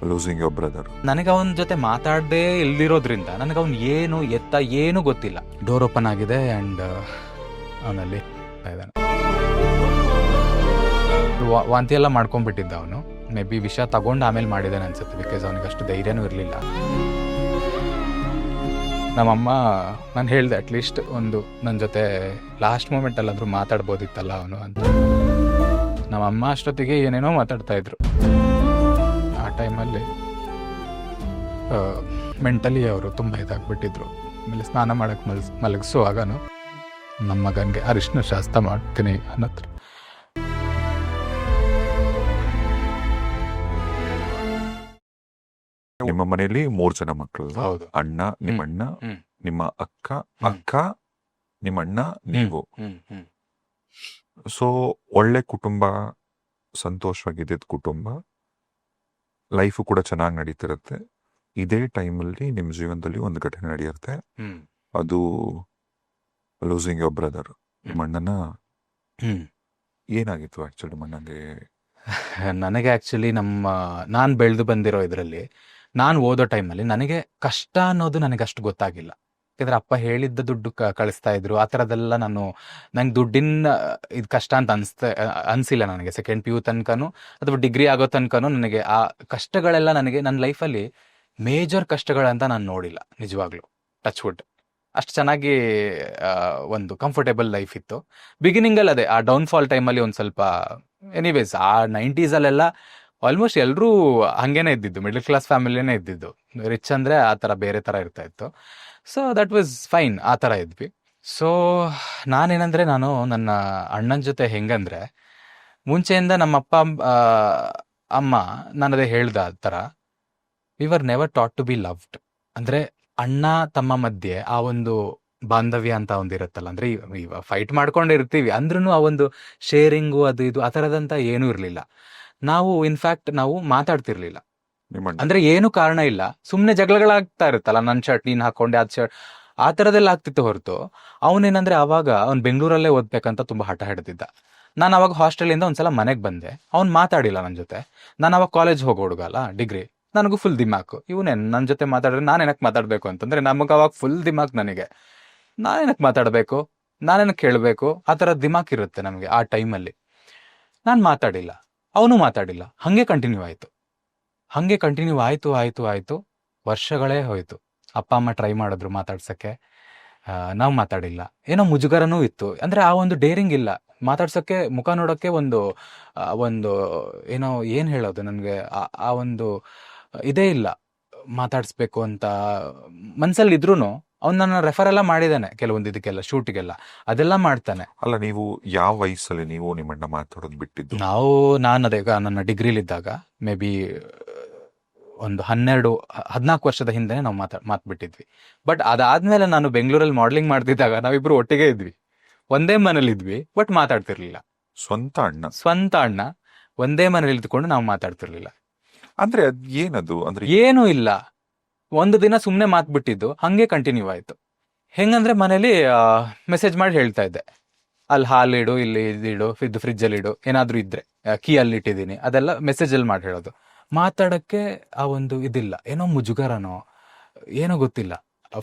losing your brother. ನನಗೆ ಅವನ ಜೊತೆ ಮಾತಾಡದೇ ಇಲ್ದಿರೋದ್ರಿಂದ ನನಗೆ ಅವ್ನು ಏನು ಎತ್ತ ಏನು ಗೊತ್ತಿಲ್ಲ. ಡೋರ್ ಓಪನ್ ಆಗಿದೆ ಆ್ಯಂಡ್ ಅವನಲ್ಲಿ ಇದ್ದಾನೆ. ವಾಂತಿ ಎಲ್ಲ ಮಾಡ್ಕೊಂಡ್ಬಿಟ್ಟಿದ್ದ ಅವನು. ಮೇ ಬಿ ವಿಷ ತಗೊಂಡು ಆಮೇಲೆ ಮಾಡಿದ್ದಾನೆ ಅನ್ಸುತ್ತೆ, ಬಿಕಾಸ್ ಅವನಿಗೆ ಅಷ್ಟು ಧೈರ್ಯನೂ ಇರಲಿಲ್ಲ. ನಮ್ಮಮ್ಮ, ನಾನು ಹೇಳಿದೆ ಅಟ್ಲೀಸ್ಟ್ ಒಂದು ನನ್ನ ಜೊತೆ ಲಾಸ್ಟ್ ಮೂಮೆಂಟಲ್ಲಾದರೂ ಮಾತಾಡ್ಬೋದಿತ್ತಲ್ಲ ಅವನು ಅಂತ. ನಮ್ಮಮ್ಮ ಅಷ್ಟೊತ್ತಿಗೆ ಏನೇನೋ ಮಾತಾಡ್ತಾಯಿದ್ರು. ಆ ಟೈಮಲ್ಲಿ ಮೆಂಟಲಿ ಅವರು ತುಂಬ ಇದಾಗ್ಬಿಟ್ಟಿದ್ರು. ಆಮೇಲೆ ಸ್ನಾನ ಮಾಡೋಕ್ಕೆ ಮಲಗಿಸುವಾಗನು ನಮ್ಮ ಮಗನಿಗೆ ಅರಿಶಿನ ಶಾಸ್ತ್ರ ಮಾಡ್ತೀನಿ ಅನ್ನತ್ರ. ನಿಮ್ಮ ಮನೆಯಲ್ಲಿ 3 ಜನ ಮಕ್ಕಳು. ಹೌದು. ಅಣ್ಣ, ನಿಮ್ಮಣ್ಣ, ಹ್ಮ್. ನಿಮ್ಮ ಅಕ್ಕ, ನಿಮ್ಮಣ್ಣ, ನೀವು. ಸೊ ಒಳ್ಳೆ ಕುಟುಂಬ, ಸಂತೋಷವಾಗಿದ್ದ ಕುಟುಂಬ, ಲೈಫು ಕೂಡ ಚೆನ್ನಾಗಿ ನಡೀತಿರುತ್ತೆ. ಇದೇ ಟೈಮಲ್ಲಿ ನಿಮ್ಮ ಜೀವನದಲ್ಲಿ ಒಂದು ಘಟನೆ ನಡೆಯುತ್ತೆ. ಅದು ಲೂಸಿಂಗ್ ಯೋರ್ ಬ್ರದರ್. ನಿಮ್ಮಣ್ಣನ ಏನಾಗಿತ್ತು ಆಕ್ಚುಲಿ ನಿಮ್ಮಣ್ಣಂಗೆ? ನನಗೆ ಆ್ಯಕ್ಚುಲಿ ನಾನು ಬೆಳೆದು ಬಂದಿರೋ ಇದರಲ್ಲಿ, ನಾನು ಓದೋ ಟೈಮಲ್ಲಿ ನನಗೆ ಕಷ್ಟ ಅನ್ನೋದು ನನಗೆ ಅಷ್ಟು ಗೊತ್ತಾಗಿಲ್ಲ. ಯಾಕಂದರೆ ಅಪ್ಪ ಹೇಳಿದ್ದ ದುಡ್ಡು ಕಳಿಸ್ತಾ ಇದ್ರು, ಆ ಥರದ್ದೆಲ್ಲ ನಂಗೆ ದುಡ್ಡಿನ ಇದು ಕಷ್ಟ ಅಂತ ಅನಿಸಿಲ್ಲ ನನಗೆ. ಸೆಕೆಂಡ್ PU ತನಕನೂ ಅಥವಾ ಡಿಗ್ರಿ ಆಗೋ ತನಕನೂ ನನಗೆ ಆ ಕಷ್ಟಗಳೆಲ್ಲ ನನಗೆ ನನ್ನ ಲೈಫಲ್ಲಿ ಮೇಜರ್ ಕಷ್ಟಗಳಂತ ನಾನು ನೋಡಿಲ್ಲ ನಿಜವಾಗ್ಲೂ. Touch wood. ಅಷ್ಟು ಚೆನ್ನಾಗಿ ಒಂದು ಕಂಫರ್ಟೇಬಲ್ ಲೈಫ್ ಇತ್ತು. ಬಿಗಿನಿಂಗಲ್ಲಿ ಅದೇ ಆ ಡೌನ್ಫಾಲ್ ಟೈಮಲ್ಲಿ ಒಂದು ಸ್ವಲ್ಪ, ಎನಿವೇಸ್ ಆ 90s ಆಲ್ಮೋಸ್ಟ್ ಎಲ್ಲರೂ ಹಾಗೇನೆ ಇದ್ದಿದ್ದು, ಮಿಡಲ್ ಕ್ಲಾಸ್ ಫ್ಯಾಮಿಲಿನೇ ಇದ್ದಿದ್ದು. ರಿಚ್ ಅಂದರೆ ಆ ಥರ ಬೇರೆ ಥರ ಇರ್ತಾ ಇತ್ತು. ಸೊ ದಟ್ ವಾಸ್ ಫೈನ್, ಆ ಥರ ಇದ್ವಿ. ಸೊ ನಾನು ನನ್ನ ಅಣ್ಣನ ಜೊತೆ ಹೆಂಗಂದರೆ, ಮುಂಚೆಯಿಂದ ನಮ್ಮಪ್ಪ ಅಮ್ಮ ನಾನು ಅದೇ ಹೇಳ್ದ ಆ ಥರ, we were never taught to be loved. ಅಂದರೆ ಅಣ್ಣ ತಮ್ಮ ಮಧ್ಯೆ ಆ ಒಂದು ಬಾಂಧವ್ಯ ಅಂತ ಒಂದಿರುತ್ತಲ್ಲ, ಅಂದರೆ ಫೈಟ್ ಮಾಡ್ಕೊಂಡಿರ್ತೀವಿ ಅಂದ್ರೂ ಆ ಒಂದು ಶೇರಿಂಗು ಅದು ಇದು ಆ ಥರದಂತ ಏನೂ ಇರಲಿಲ್ಲ. ನಾವು ಮಾತಾಡ್ತಿರ್ಲಿಲ್ಲ. ಅಂದ್ರೆ ಏನು ಕಾರಣ ಇಲ್ಲ, ಸುಮ್ಮನೆ ಜಗಳಗಳಾಗ್ತಾ ಇರುತ್ತಲ್ಲ, ನನ್ನ ಶರ್ಟ್ ನೀನು ಹಾಕೊಂಡೆ, ಅದು ಶರ್ಟ್, ಆ ಥರದೆಲ್ಲ ಆಗ್ತಿತ್ತು ಹೊರತು. ಅವನೇನಂದ್ರೆ ಆವಾಗ ಅವ್ನು ಬೆಂಗಳೂರಲ್ಲೇ ಓದ್ಬೇಕಂತ ತುಂಬ ಹಠ ಹಿಡ್ದಿದ್ದ. ನಾನು ಅವಾಗ ಹಾಸ್ಟೆಲಿಂದ ಒಂದ್ಸಲ ಮನೆಗೆ ಬಂದೆ, ಅವ್ನು ಮಾತಾಡಿಲ್ಲ ನನ್ನ ಜೊತೆ. ನಾನು ಅವಾಗ ಕಾಲೇಜ್ ಹೋಗೋ ಹುಡುಗ ಅಲ್ಲ, ಡಿಗ್ರಿ, ನನಗೂ ಫುಲ್ ದಿಮಾಕು. ಇವನೇನು ನನ್ನ ಜೊತೆ ಮಾತಾಡಿದ್ರೆ ನಾನೇನಕ್ಕೆ ಮಾತಾಡಬೇಕು ಅಂತಂದರೆ, ನಮಗೆ ಅವಾಗ ಫುಲ್ ದಿಮಾಕ್ ನನಗೆ. ನಾನೇನಕ್ಕೆ ಮಾತಾಡಬೇಕು, ನಾನೇನಕ್ಕೆ ಕೇಳಬೇಕು, ಆ ಥರ ದಿಮಾಕ್ ಇರುತ್ತೆ ನಮಗೆ ಆ ಟೈಮಲ್ಲಿ. ನಾನು ಮಾತಾಡಿಲ್ಲ, ಅವನು ಮಾತಾಡಿಲ್ಲ. ಹಾಗೆ ಕಂಟಿನ್ಯೂ ಆಯಿತು. ವರ್ಷಗಳೇ ಹೋಯಿತು. ಅಪ್ಪ ಅಮ್ಮ ಟ್ರೈ ಮಾಡಿದ್ರು ಮಾತಾಡ್ಸೋಕ್ಕೆ, ನಾವು ಮಾತಾಡಿಲ್ಲ. ಏನೋ ಮುಜುಗರನೂ ಇತ್ತು. ಅಂದರೆ ಆ ಒಂದು ಡೇರಿಂಗ್ ಇಲ್ಲ ಮಾತಾಡ್ಸೋಕ್ಕೆ, ಮುಖ ನೋಡೋಕ್ಕೆ ಒಂದು ಏನೋ ಏನು ಹೇಳೋದು, ನನಗೆ ಆ ಒಂದು ಇದೇ ಇಲ್ಲ ಮಾತಾಡಿಸ್ಬೇಕು ಅಂತ ಮನಸ್ಸಲ್ಲಿ ಇದ್ರೂ. ಅವ್ನು ನನ್ನ ರೆಫರ್ ಎಲ್ಲ ಮಾಡಿದ್ದಾನೆ ಕೆಲವೊಂದು ಇದಕ್ಕೆಲ್ಲ, ಶೂಟಿಗೆಲ್ಲ ಅದೆಲ್ಲ ಮಾಡ್ತಾನೆ. ಅಲ್ಲ, ನೀವು ಯಾವ ವಯಸ್ಸಲ್ಲಿ ನೀವು ನಿಮ್ಮಣ್ಣ ಮಾತಾಡೋದು ಬಿಟ್ಟಿದ್ದು? ನಾನು ಅದೇ ನನ್ನ ಡಿಗ್ರಿಲಿದ್ದಾಗ, ಮೇ ಬಿ ಒಂದು 14 ವರ್ಷದ ಹಿಂದೆ ನಾವು ಮಾತು ಬಿಟ್ಟಿದ್ವಿ. ಬಟ್ ಅದಾದ್ಮೇಲೆ ನಾನು ಬೆಂಗಳೂರಲ್ಲಿ ಮಾಡಲಿಂಗ್ ಮಾಡ್ತಿದ್ದಾಗ ನಾವಿಬ್ರು ಒಟ್ಟಿಗೆ ಇದ್ವಿ, ಒಂದೇ ಮನೇಲಿ ಇದ್ವಿ, ಬಟ್ ಮಾತಾಡ್ತಿರ್ಲಿಲ್ಲ. ಸ್ವಂತ ಅಣ್ಣ ಒಂದೇ ಮನೇಲಿ ಇದ್ಕೊಂಡು ನಾವು ಮಾತಾಡ್ತಿರ್ಲಿಲ್ಲ. ಅಂದ್ರೆ ಏನದು? ಅಂದ್ರೆ ಏನೂ ಇಲ್ಲ, ಒಂದು ದಿನ ಸುಮ್ಮನೆ ಮಾತ್ಬಿಟ್ಟಿದ್ದು, ಹಂಗೆ ಕಂಟಿನ್ಯೂ ಆಯಿತು. ಹೆಂಗಂದ್ರೆ ಮನೇಲಿ ಮೆಸೇಜ್ ಮಾಡಿ ಹೇಳ್ತಾ ಇದ್ದೆ, ಅಲ್ಲಿ ಹಾಲಿಡು, ಇಲ್ಲಿ ಇದಿಡು, ಫ್ರಿಜ್ಜಲ್ಲಿ ಇಡು, ಏನಾದರೂ ಇದ್ರೆ ಕೀ ಅಲ್ಲಿ ಇಟ್ಟಿದ್ದೀನಿ, ಅದೆಲ್ಲ ಮೆಸೇಜಲ್ಲಿ ಮಾಡಿ ಹೇಳೋದು. ಮಾತಾಡೋಕ್ಕೆ ಆ ಒಂದು ಇದಿಲ್ಲ, ಏನೋ ಮುಜುಗರನೋ ಏನೋ ಗೊತ್ತಿಲ್ಲ.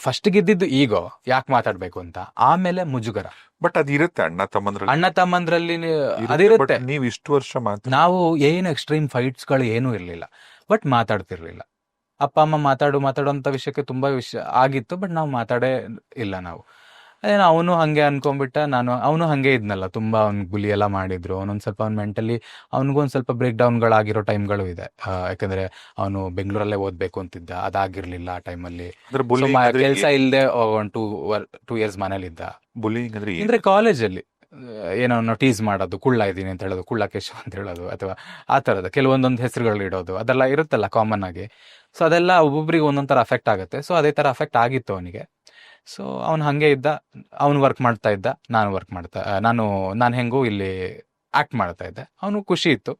ಫಸ್ಟಿಗೆ ಇದ್ದಿದ್ದು ಈಗೋ ಯಾಕೆ ಮಾತಾಡಬೇಕು ಅಂತ, ಆಮೇಲೆ ಮುಜುಗರ. ಬಟ್ ಅದಿರುತ್ತೆ ಅಣ್ಣ ತಮ್ಮಂದ್ರಲ್ಲಿ ಅದಿರುತ್ತೆ. ನೀವು ಇಷ್ಟು ವರ್ಷ ನಾವು ಏನು ಎಕ್ಸ್ಟ್ರೀಮ್ ಫೈಟ್ಸ್ಗಳು ಏನೂ ಇರಲಿಲ್ಲ, ಬಟ್ ಮಾತಾಡ್ತಿರ್ಲಿಲ್ಲ. ಅಪ್ಪ ಅಮ್ಮ ಮಾತಾಡೋಂಥ ವಿಷಯಕ್ಕೆ ತುಂಬ ವಿಷಯ ಆಗಿತ್ತು, ಬಟ್ ನಾವು ಮಾತಾಡೇ ಇಲ್ಲ. ನಾವು ಅವನು ಹಾಗೆ ಅನ್ಕೊಂಡ್ಬಿಟ್ಟ, ಅವನು ಹಾಗೆ ಇದ್ನಲ್ಲ, ತುಂಬ ಅವ್ನಿಗೆ ಬುಲಿ ಎಲ್ಲ ಮಾಡಿದ್ರು. ಅವನೊಂದು ಸ್ವಲ್ಪ ಮೆಂಟಲಿ ಅವ್ನಿಗೂ ಒಂದು ಸ್ವಲ್ಪ ಬ್ರೇಕ್ ಡೌನ್ಗಳಾಗಿರೋ ಟೈಮ್ಗಳು ಇದೆ. ಯಾಕಂದರೆ ಅವನು ಬೆಂಗಳೂರಲ್ಲೇ ಓದಬೇಕು ಅಂತಿದ್ದ, ಅದಾಗಿರಲಿಲ್ಲ ಆ ಟೈಮಲ್ಲಿ. ಕೆಲಸ ಇಲ್ಲದೆ ಒಂದು 2 years ಮನೇಲಿದ್ದ. ಅಂದರೆ ಕಾಲೇಜಲ್ಲಿ ಏನೋ ಟೀಸ್ ಮಾಡೋದು, ಕುಳ್ಳ ಇದ್ದೀನಿ ಅಂತ ಹೇಳೋದು, ಕುಳ್ಳ ಕೇಶವ ಅಂತ ಹೇಳೋದು, ಅಥವಾ ಆ ಥರದ ಕೆಲವೊಂದೊಂದು ಹೆಸರುಗಳು ಇಡೋದು, ಅದೆಲ್ಲ ಇರುತ್ತಲ್ಲ ಕಾಮನ್ ಆಗಿ. ಸೊ ಅದೆಲ್ಲ ಒಬ್ಬೊಬ್ರಿಗೆ ಒಂದೊಂದು ಥರ ಅಫೆಕ್ಟ್ ಆಗುತ್ತೆ. ಸೊ ಅದೇ ಥರ ಅಫೆಕ್ಟ್ ಆಗಿತ್ತು ಅವನಿಗೆ. ಸೊ ಅವನು ಹಾಗೆ ಇದ್ದ, ಅವನು ವರ್ಕ್ ಮಾಡ್ತಾ ಇದ್ದ, ನಾನು ಹೆಂಗೂ ಇಲ್ಲಿ ಆ್ಯಕ್ಟ್ ಮಾಡ್ತಾ ಇದ್ದೆ. ಅವನು ಖುಷಿ ಇತ್ತು.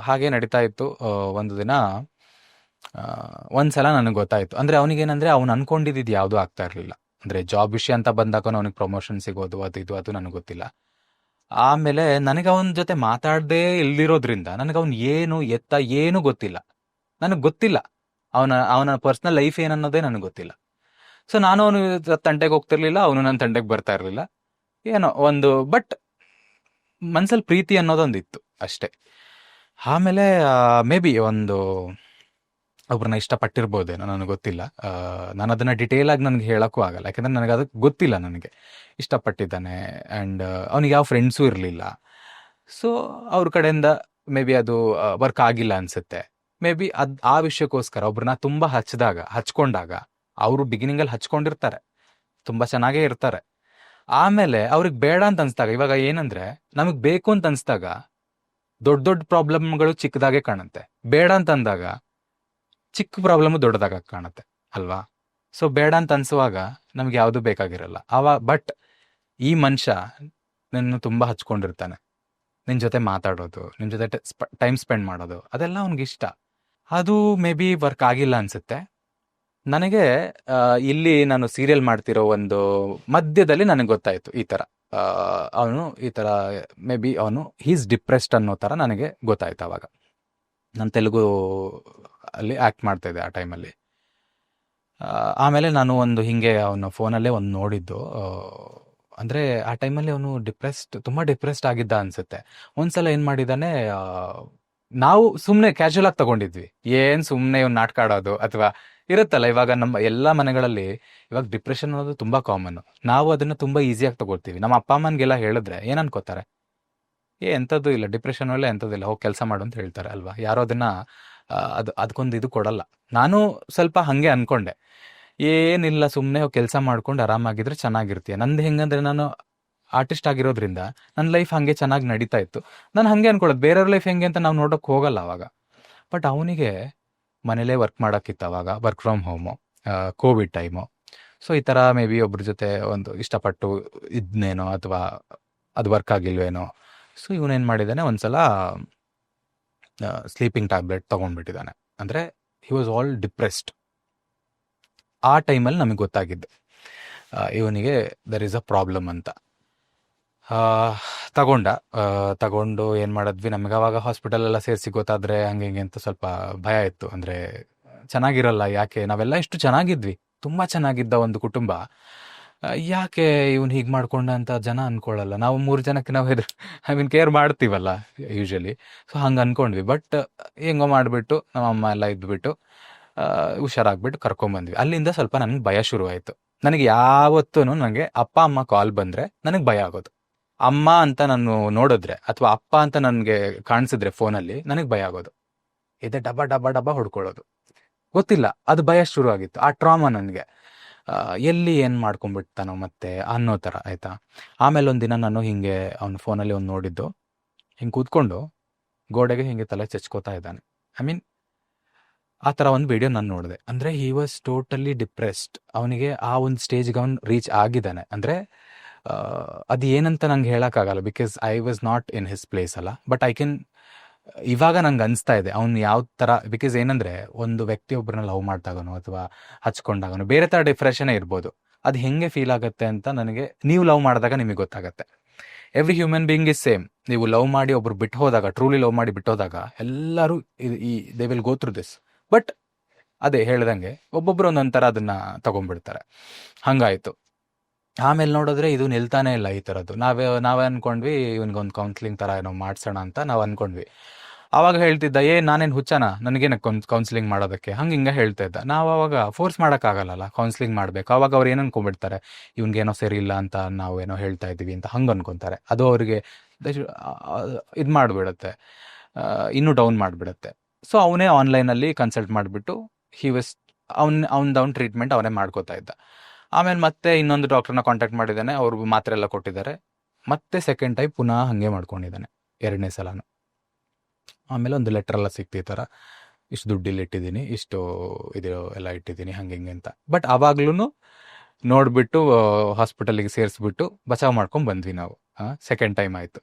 ಹಾಗೆ ನಡೀತಾ ಇತ್ತು. ಒಂದು ದಿನ ಒಂದ್ಸಲ ನನಗೆ ಗೊತ್ತಾಯಿತು, ಅಂದರೆ ಅವನಿಗೇನಂದರೆ ಅವ್ನು ಅನ್ಕೊಂಡಿದ್ದು ಯಾವುದೂ ಆಗ್ತಾ ಇರಲಿಲ್ಲ. ಅಂದರೆ ಜಾಬ್ ವಿಷಯ ಅಂತ ಬಂದಾಗ ಅವನಿಗೆ ಪ್ರಮೋಷನ್ ಸಿಗೋದು ಅದು ನನಗೆ ಗೊತ್ತಿಲ್ಲ. ಆಮೇಲೆ ನನಗೆ ಅವನ ಜೊತೆ ಮಾತಾಡದೇ ಇಲ್ದಿರೋದ್ರಿಂದ ನನಗೆ ಅವ್ನು ಏನು ಎತ್ತ ಏನು ಗೊತ್ತಿಲ್ಲ. ನನಗೆ ಗೊತ್ತಿಲ್ಲ ಅವನ ಅವನ ಪರ್ಸನಲ್ ಲೈಫ್ ಏನನ್ನೋದೇ ನನಗೆ ಗೊತ್ತಿಲ್ಲ. ಸೊ ನಾನು ಅವನು ತಂಟೆಗೆ ಹೋಗ್ತಿರ್ಲಿಲ್ಲ, ಅವನು ನನ್ನ ತಂಟೆಗೆ ಬರ್ತಾ ಇರಲಿಲ್ಲ. ಏನೋ ಒಂದು ಬಟ್ ಮನ್ಸಲ್ಲಿ ಪ್ರೀತಿ ಅನ್ನೋದೊಂದಿತ್ತು ಅಷ್ಟೇ. ಆಮೇಲೆ ಮೇ ಬಿ ಒಂದು ಒಬ್ರನ್ನ ಇಷ್ಟಪಟ್ಟಿರ್ಬೋದೇನೋ, ನನಗೆ ಗೊತ್ತಿಲ್ಲ. ನಾನು ಅದನ್ನು ಡಿಟೇಲ್ ಆಗಿ ನನಗೆ ಹೇಳೋಕ್ಕೂ ಆಗಲ್ಲ, ಯಾಕಂದರೆ ನನಗೆ ಅದಕ್ಕೆ ಗೊತ್ತಿಲ್ಲ. ನನಗೆ ಇಷ್ಟಪಟ್ಟಿದ್ದಾನೆ ಆ್ಯಂಡ್ ಅವನಿಗೆ ಯಾವ ಫ್ರೆಂಡ್ಸು ಇರಲಿಲ್ಲ. ಸೊ ಅವ್ರ ಕಡೆಯಿಂದ ಮೇ ಬಿ ಅದು ವರ್ಕ್ ಆಗಿಲ್ಲ ಅನಿಸುತ್ತೆ. ಮೇ ಬಿ ಆ ವಿಷಯಕ್ಕೋಸ್ಕರ ಒಬ್ರನ್ನ ತುಂಬ ಹಚ್ಕೊಂಡಾಗ ಅವರು ಬಿಗಿನಿಂಗಲ್ಲಿ ಹಚ್ಕೊಂಡಿರ್ತಾರೆ, ತುಂಬ ಚೆನ್ನಾಗೇ ಇರ್ತಾರೆ. ಆಮೇಲೆ ಅವ್ರಿಗೆ ಬೇಡ ಅಂತ ಅನಿಸ್ದಾಗ, ಇವಾಗ ಏನಂದರೆ ನಮಗೆ ಬೇಕು ಅಂತ ಅನಿಸ್ದಾಗ ದೊಡ್ಡ ದೊಡ್ಡ ಪ್ರಾಬ್ಲಮ್ಗಳು ಚಿಕ್ಕದಾಗೆ ಕಾಣುತ್ತೆ, ಬೇಡ ಅಂತ ಅಂದಾಗ ಚಿಕ್ಕ ಪ್ರಾಬ್ಲಮ್ ದೊಡ್ಡದಾಗ ಕಾಣುತ್ತೆ ಅಲ್ವಾ? ಸೊ ಬೇಡ ಅಂತ ಅನ್ಸುವಾಗ ನಮ್ಗೆ ಯಾವುದು ಬೇಕಾಗಿರಲ್ಲ ಬಟ್ ಈ ಮನುಷ್ಯ ನಿನ್ನ ತುಂಬ ಹಚ್ಕೊಂಡಿರ್ತಾನೆ, ನಿನ್ನ ಜೊತೆ ಮಾತಾಡೋದು, ನಿನ್ನ ಜೊತೆ ಟೈಮ್ ಸ್ಪೆಂಡ್ ಮಾಡೋದು ಅದೆಲ್ಲ ಅವ್ನಿಗಿಷ್ಟ. ಅದು ಮೇ ಬಿ ವರ್ಕ್ ಆಗಿಲ್ಲ ಅನ್ಸುತ್ತೆ. ನನಗೆ ಇಲ್ಲಿ ನಾನು ಸೀರಿಯಲ್ ಮಾಡ್ತಿರೋ ಒಂದು ಮಧ್ಯದಲ್ಲಿ ನನಗೆ ಗೊತ್ತಾಯಿತು ಈ ಥರ ಅವನು ಈ ಥರ ಮೇ ಬಿ ಅವನು ಹೀಸ್ ಡಿಪ್ರೆಸ್ಡ್ ಅನ್ನೋ ಥರ ನನಗೆ ಗೊತ್ತಾಯ್ತು. ಅವಾಗ ನಾನು ತೆಲುಗು ಅಲ್ಲಿ ಆ್ಯಕ್ಟ್ ಮಾಡ್ತಾಯಿದ್ದೆ ಆ ಟೈಮಲ್ಲಿ. ಆಮೇಲೆ ನಾನು ಒಂದು ಹೀಗೆ ಅವನ ಫೋನಲ್ಲೇ ಒಂದು ನೋಡಿದ್ದು, ಅಂದರೆ ಆ ಟೈಮಲ್ಲಿ ಅವನು ತುಂಬ ಡಿಪ್ರೆಸ್ಡ್ ಆಗಿದ್ದ ಅನಿಸುತ್ತೆ. ಒಂದ್ಸಲ ಏನು ಮಾಡಿದ್ದಾನೆ, ನಾವು ಸುಮ್ಮನೆ ಕ್ಯಾಶುವಲ್ ಆಗಿ ತಗೊಂಡಿದ್ವಿ, ಏನು ಸುಮ್ಮನೆ ಇವ್ನು ನಾಟಕ ಆಡೋದು ಅಥವಾ ಇರುತ್ತಲ್ಲ, ಇವಾಗ ನಮ್ಮ ಎಲ್ಲ ಮನೆಗಳಲ್ಲಿ ಇವಾಗ ಡಿಪ್ರೆಷನ್ ಅನ್ನೋದು ತುಂಬ ಕಾಮನ್ನು. ನಾವು ಅದನ್ನು ತುಂಬ ಈಸಿಯಾಗಿ ತಗೊಳ್ತೀವಿ. ನಮ್ಮ ಅಪ್ಪ ಅಮ್ಮನಿಗೆಲ್ಲ ಹೇಳಿದ್ರೆ ಏನು ಅನ್ಕೋತಾರೆ, ಎಂಥದ್ದು ಇಲ್ಲ, ಡಿಪ್ರೆಷನ್ ಎಲ್ಲ ಎಂಥದ್ದಿಲ್ಲ, ಹೋಗಿ ಕೆಲಸ ಮಾಡು ಅಂತ ಹೇಳ್ತಾರೆ ಅಲ್ವಾ? ಯಾರೋ ಅದನ್ನು ಅದಕ್ಕೊಂದು ಇದು ಕೊಡಲ್ಲ. ನಾನು ಸ್ವಲ್ಪ ಹಾಗೆ ಅಂದ್ಕೊಂಡೆ, ಏನಿಲ್ಲ ಸುಮ್ಮನೆ ಹೋಗಿ ಕೆಲಸ ಮಾಡ್ಕೊಂಡು ಆರಾಮಾಗಿದ್ರೆ ಚೆನ್ನಾಗಿರ್ತೀಯ. ನಂದು ಹೆಂಗಂದ್ರೆ, ನಾನು ಆರ್ಟಿಸ್ಟ್ ಆಗಿರೋದ್ರಿಂದ ನನ್ನ ಲೈಫ್ ಹಾಗೆ ಚೆನ್ನಾಗಿ ನಡೀತಾ ಇತ್ತು. ನಾನು ಹಾಗೆ ಅನ್ಕೊಳ್ಳೋದು, ಬೇರೆಯವ್ರ ಲೈಫ್ ಹೆಂಗೆ ಅಂತ ನಾವು ನೋಡೋಕೆ ಹೋಗಲ್ಲ ಅವಾಗ. ಬಟ್ ಅವನಿಗೆ ಮನೇಲೇ ವರ್ಕ್ ಮಾಡೋಕ್ಕಿತ್ತು ಅವಾಗ, work from home, Covid time. So ಈ ಥರ ಮೇ ಬಿ ಒಬ್ರ ಜೊತೆ ಒಂದು ಇಷ್ಟಪಟ್ಟು ಇದ್ನೇನೋ ಅಥವಾ ಅದು ವರ್ಕ್ ಆಗಿಲ್ವೇನೋ. ಸೊ ಇವನೇನು ಮಾಡಿದ್ದಾನೆ, ಒಂದ್ಸಲ ಸ್ಲೀಪಿಂಗ್ ಟ್ಯಾಬ್ಲೆಟ್ ತೊಗೊಂಡ್ಬಿಟ್ಟಿದ್ದಾನೆ. ಅಂದರೆ ಹಿ ವಾಸ್ ಆಲ್ ಡಿಪ್ರೆಸ್ಡ್. ಆ ಟೈಮಲ್ಲಿ ನಮಗೆ ಗೊತ್ತಾಗಿದ್ದು ಇವನಿಗೆ ದರ್ ಈಸ್ ಅ ಪ್ರಾಬ್ಲಮ್ ಅಂತ. ತಗೊಂಡು ಏನು ಮಾಡಿದ್ವಿ, ನಮಗೆ ಅವಾಗ ಹಾಸ್ಪಿಟಲೆಲ್ಲ ಸೇರಿಸಿ ಗೊತ್ತಾದರೆ ಹಂಗೆ ಹಿಂಗೆ ಅಂತ ಸ್ವಲ್ಪ ಭಯ ಇತ್ತು. ಅಂದರೆ ಚೆನ್ನಾಗಿರಲ್ಲ, ಯಾಕೆ ನಾವೆಲ್ಲ ಇಷ್ಟು ಚೆನ್ನಾಗಿದ್ವಿ, ತುಂಬ ಚೆನ್ನಾಗಿದ್ದ ಒಂದು ಕುಟುಂಬ, ಯಾಕೆ ಇವನು ಹೀಗೆ ಮಾಡ್ಕೊಂಡ ಅಂತ ಜನ ಅಂದ್ಕೊಳ್ಳಲ್ಲ. ನಾವು 3 ಜನಕ್ಕೆ ನಾವು ಕೇರ್ ಮಾಡ್ತೀವಲ್ಲ ಯೂಶ್ವಲಿ. ಸೊ ಹಂಗೆ ಅಂದ್ಕೊಂಡ್ವಿ. ಬಟ್ ಹೆಂಗೋ ಮಾಡಿಬಿಟ್ಟು ನಮ್ಮ ಅಮ್ಮ ಎಲ್ಲ ಇದ್ದುಬಿಟ್ಟು ಹುಷಾರಾಗ್ಬಿಟ್ಟು ಕರ್ಕೊಂಬಂದ್ವಿ. ಅಲ್ಲಿಂದ ಸ್ವಲ್ಪ ನನಗೆ ಭಯ ಶುರುವಾಯಿತು. ನನಗೆ ಯಾವತ್ತೂ ನನಗೆ ಅಪ್ಪ ಅಮ್ಮ ಕಾಲ್ ಬಂದರೆ ನನಗೆ ಭಯ ಆಗೋದು. ಅಮ್ಮ ಅಂತ ನಾನು ನೋಡಿದ್ರೆ ಅಥವಾ ಅಪ್ಪ ಅಂತ ನನಗೆ ಕಾಣಿಸಿದ್ರೆ ಫೋನಲ್ಲಿ ನನಗೆ ಭಯ ಆಗೋದು. ಇದೆ ಡಬ್ಬ ಡಬ್ಬ ಡಬ್ಬ ಹೊಡ್ಕೊಳ್ಳೋದು, ಗೊತ್ತಿಲ್ಲ, ಅದು ಭಯ ಶುರು ಆಗಿತ್ತು. ಆ ಟ್ರಾಮಾ ನನಗೆ ಎಲ್ಲಿ ಏನು ಮಾಡ್ಕೊಂಡ್ಬಿಡ್ತಾನೋ ಮತ್ತೆ ಅನ್ನೋ ಥರ ಆಯಿತಾ. ಆಮೇಲೆ ಒಂದಿನ ನಾನು ಹಿಂಗೆ ಅವ್ನ ಫೋನಲ್ಲಿ ಒಂದು ನೋಡಿದ್ದು, ಹಿಂಗೆ ಕೂತ್ಕೊಂಡು ಗೋಡೆಗೆ ಹಿಂಗೆ ತಲೆ ಚಚ್ಕೋತಾ ಇದ್ದಾನೆ. ಐ ಮೀನ್ ಆ ಥರ ಒಂದು ವಿಡಿಯೋ ನಾನು ನೋಡಿದೆ. ಅಂದರೆ ಹಿ ವಾಸ್ ಟೋಟಲಿ ಡಿಪ್ರೆಸ್ಡ್. ಅವನಿಗೆ ಆ ಒಂದು ಸ್ಟೇಜ್ಗೆ ಅವ್ನು ರೀಚ್ ಆಗಿದ್ದಾನೆ. ಅಂದರೆ ಅದು ಏನಂತ ನಂಗೆ ಹೇಳೋಕ್ಕಾಗಲ್ಲ, because I was not in his place ಅಲ್ಲ. ಬಟ್ ಇವಾಗ ನಂಗೆ ಅನಿಸ್ತಾ ಇದೆ ಅವ್ನು ಯಾವ ಥರ, ಬಿಕಾಸ್ ಏನಂದರೆ ಒಂದು ವ್ಯಕ್ತಿ ಒಬ್ಬರನ್ನ ಲವ್ ಮಾಡ್ದಾಗನೋ ಅಥವಾ ಹಚ್ಕೊಂಡಾಗನೋ ಬೇರೆ ಥರ ಡಿಪ್ರೆಷನ್ನೇ ಇರ್ಬೋದು. ಅದು ಹೆಂಗೆ ಫೀಲ್ ಆಗುತ್ತೆ ಅಂತ ನನಗೆ ನೀವು ಲವ್ ಮಾಡಿದಾಗ ನಿಮಗೆ ಗೊತ್ತಾಗುತ್ತೆ. Every human being is same. ನೀವು ಲವ್ ಮಾಡಿ ಒಬ್ರು ಬಿಟ್ಟು ಹೋದಾಗ, ಟ್ರೂಲಿ ಲವ್ ಮಾಡಿ ಬಿಟ್ಟು ಹೋದಾಗ ಎಲ್ಲರೂ they will go through this. But ಅದೇ ಹೇಳ್ದಂಗೆ ಒಬ್ಬೊಬ್ಬರು ಒಂದೊಂಥರ ಅದನ್ನು ತೊಗೊಂಡ್ಬಿಡ್ತಾರೆ. ಹಂಗಾಯಿತು. ಆಮೇಲೆ ನೋಡಿದ್ರೆ ಇದು ನಿಲ್ತಾನೆ ಇಲ್ಲ ಈ ಥರದ್ದು. ನಾವೇ ಅಂದ್ಕೊಂಡ್ವಿ ಇವನಿಗೊಂದು ಕೌನ್ಸಿಲಿಂಗ್ ಥರ ಏನೋ ಮಾಡಿಸೋಣ ಅಂತ ನಾವು ಅಂದ್ಕೊಂಡ್ವಿ. ಆವಾಗ ಹೇಳ್ತಿದ್ದ, ನಾನೇನು ಹುಚ್ಚನ, ನನಗೇನಕ್ಕೆ ಕೌನ್ಸಿಲಿಂಗ್ ಮಾಡೋದಕ್ಕೆ, ಹಂಗೆ ಹಿಂಗೆ ಹೇಳ್ತಾ ಇದ್ದ. ನಾವು ಅವಾಗ ಫೋರ್ಸ್ ಮಾಡೋಕ್ಕಾಗಲ್ಲ, ಕೌನ್ಸಿಲಿಂಗ್ ಮಾಡಬೇಕು. ಅವಾಗ ಅವ್ರು ಏನು ಅನ್ಕೊಂಡ್ಬಿಡ್ತಾರೆ, ಇವ್ನಿಗೇನೋ ಸರಿ ಇಲ್ಲ ಅಂತ ನಾವು ಏನೋ ಹೇಳ್ತಾ ಇದ್ದೀವಿ ಅಂತ ಹಂಗೆ ಅನ್ಕೊತಾರೆ. ಅದು ಅವರಿಗೆ ಇದು ಮಾಡಿಬಿಡುತ್ತೆ, ಇನ್ನೂ ಡೌನ್ ಮಾಡಿಬಿಡುತ್ತೆ. ಸೊ ಅವನೇ ಆನ್ಲೈನಲ್ಲಿ ಕನ್ಸಲ್ಟ್ ಮಾಡಿಬಿಟ್ಟು ಅವ್ನ ಟ್ರೀಟ್ಮೆಂಟ್ ಅವನೇ ಮಾಡ್ಕೋತಾ ಇದ್ದ. ಆಮೇಲೆ ಮತ್ತೆ ಇನ್ನೊಂದು ಡಾಕ್ಟ್ರನ್ನ ಕಾಂಟ್ಯಾಕ್ಟ್ ಮಾಡಿದ್ದಾನೆ, ಅವ್ರಿಗೆ ಮಾತ್ರೆ ಎಲ್ಲ ಕೊಟ್ಟಿದ್ದಾರೆ. ಮತ್ತೆ ಸೆಕೆಂಡ್ ಟೈಮ್ ಪುನಃ ಹಾಗೆ ಮಾಡ್ಕೊಂಡಿದ್ದಾನೆ 2ನೇ ಸಲನೂ. ಆಮೇಲೆ ಒಂದು ಲೆಟ್ರ್ ಎಲ್ಲ ಸಿಕ್ತು, ಈ ಥರ ಇಷ್ಟು ದುಡ್ಡಿಲ್ಲಿ ಇಟ್ಟಿದ್ದೀನಿ, ಇಷ್ಟು ಇದು ಎಲ್ಲ ಇಟ್ಟಿದ್ದೀನಿ, ಹಂಗೆ ಹಿಂಗೆ ಅಂತ. ಬಟ್ ಆವಾಗ್ಲೂ ನೋಡಿಬಿಟ್ಟು ಹಾಸ್ಪಿಟಲಿಗೆ ಸೇರಿಸ್ಬಿಟ್ಟು ಬಚಾವ್ ಮಾಡ್ಕೊಂಡು ಬಂದ್ವಿ ನಾವು. ಸೆಕೆಂಡ್ ಟೈಮ್ ಆಯಿತು.